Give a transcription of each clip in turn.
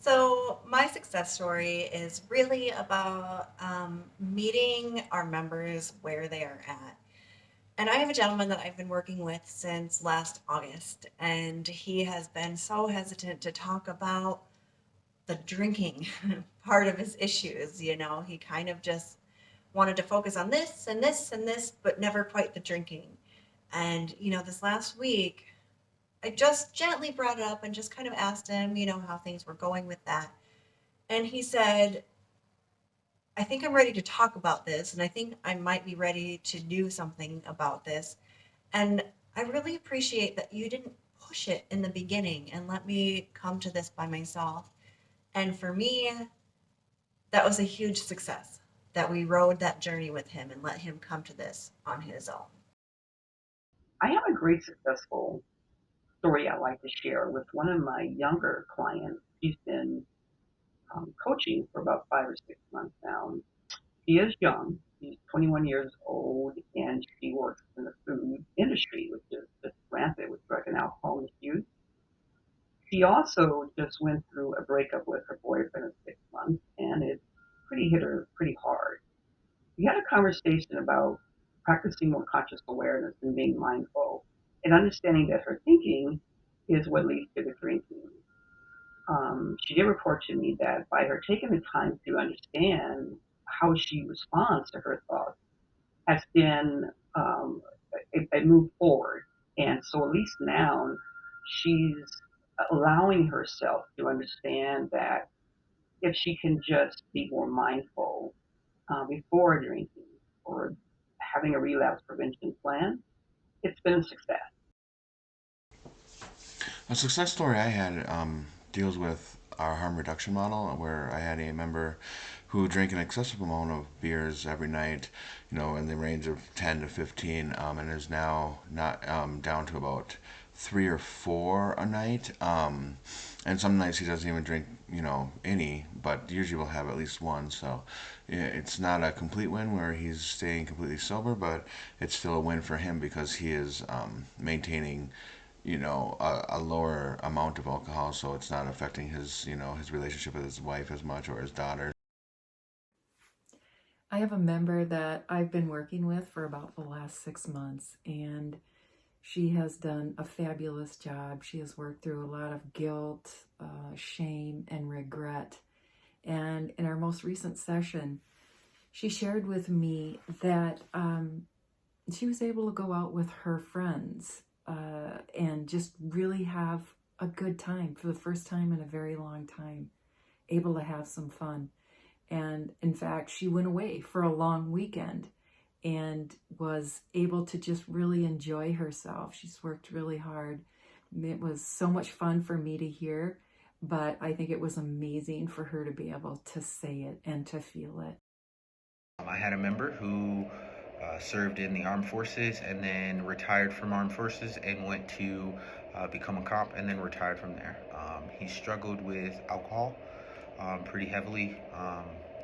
So, my success story is really about meeting our members where they are at. And I have a gentleman that I've been working with since last August, and he has been so hesitant to talk about the drinking part of his issues. He kind of just wanted to focus on this and this and this, but never quite the drinking. And, this last week, I just gently brought it up and just kind of asked him, how things were going with that. And he said, I think I'm ready to talk about this, and I think I might be ready to do something about this. And I really appreciate that you didn't push it in the beginning and let me come to this by myself. And for me, that was a huge success that we rode that journey with him and let him come to this on his own. I have a great successful story I'd like to share with one of my younger clients. She's been coaching for about 5 or 6 months now. She is young. She's 21 years old, and she works in the food industry, which is just rampant with drug and alcohol misuse. She also just went through a breakup with her boyfriend of 6 months, and it pretty hit her pretty hard. We had a conversation about practicing more conscious awareness and being mindful and understanding that her thinking is what leads to the drinking. She did report to me that by her taking the time to understand how she responds to her thoughts has been a move forward. And so at least now she's allowing herself to understand that if she can just be more mindful before drinking or having a relapse prevention plan, it's been a success. A success story I had deals with our harm reduction model, where I had a member who drank an excessive amount of beers every night, in the range of 10 to 15, and is now not down to about 3 or 4 a night. And some nights he doesn't even drink, any, but usually will have at least one. So yeah, it's not a complete win where he's staying completely sober, but it's still a win for him because he is maintaining a lower amount of alcohol, so it's not affecting his relationship with his wife as much or his daughter. I have a member that I've been working with for about the last 6 months, and she has done a fabulous job. She has worked through a lot of guilt, shame, and regret. And in our most recent session, she shared with me that she was able to go out with her friends and just really have a good time for the first time in a very long time, able to have some fun. And in fact, she went away for a long weekend and was able to just really enjoy herself. She's worked really hard. It was so much fun for me to hear, but I think it was amazing for her to be able to say it and to feel it. I had a member who served in the armed forces and then retired from armed forces and went to become a cop and then retired from there. He struggled with alcohol pretty heavily,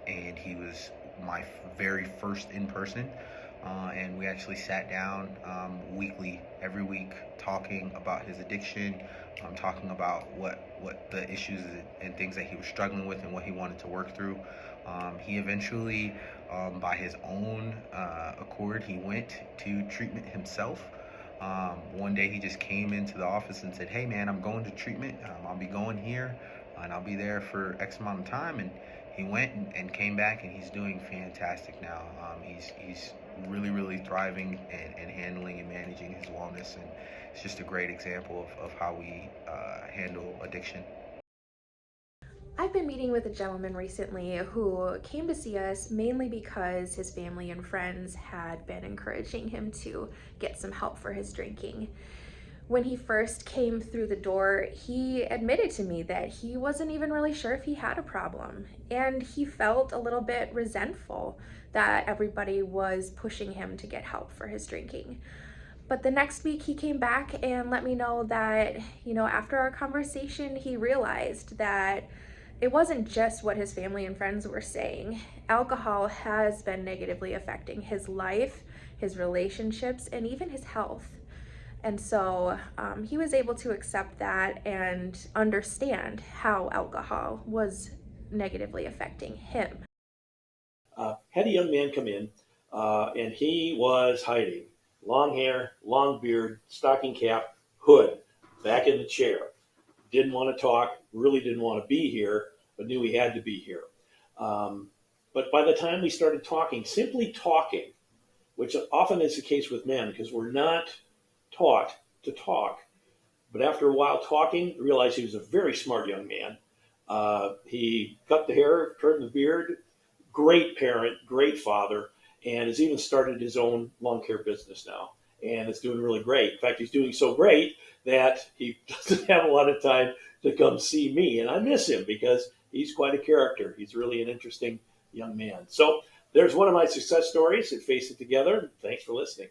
and he was my very first in person. And we actually sat down weekly, every week, talking about his addiction, talking about what the issues and things that he was struggling with and what he wanted to work through. He eventually, by his own accord, he went to treatment himself. One day he just came into the office and said, "Hey man, I'm going to treatment. I'll be going here, and I'll be there for X amount of time." And he went and came back, and he's doing fantastic now. He's really thriving and handling and managing his wellness, and it's just a great example of how we handle addiction. I've been meeting with a gentleman recently who came to see us mainly because his family and friends had been encouraging him to get some help for his drinking. When he first came through the door, he admitted to me that he wasn't even really sure if he had a problem, and he felt a little bit resentful that everybody was pushing him to get help for his drinking. But the next week he came back and let me know that, after our conversation, he realized that it wasn't just what his family and friends were saying. Alcohol has been negatively affecting his life, his relationships, and even his health. And so he was able to accept that and understand how alcohol was negatively affecting him. Had a young man come in, and he was hiding. Long hair, long beard, stocking cap, hood, back in the chair. Didn't want to talk, really didn't want to be here, but knew he had to be here. But by the time we started talking, simply talking, which often is the case with men because we're not taught to talk. But after a while talking, I realized he was a very smart young man. He cut the hair, trimmed the beard, great parent, great father, and has even started his own lawn care business now. And it's doing really great. In fact, he's doing so great that he doesn't have a lot of time to come see me. And I miss him because he's quite a character. He's really an interesting young man. So there's one of my success stories at Face It Together. Thanks for listening.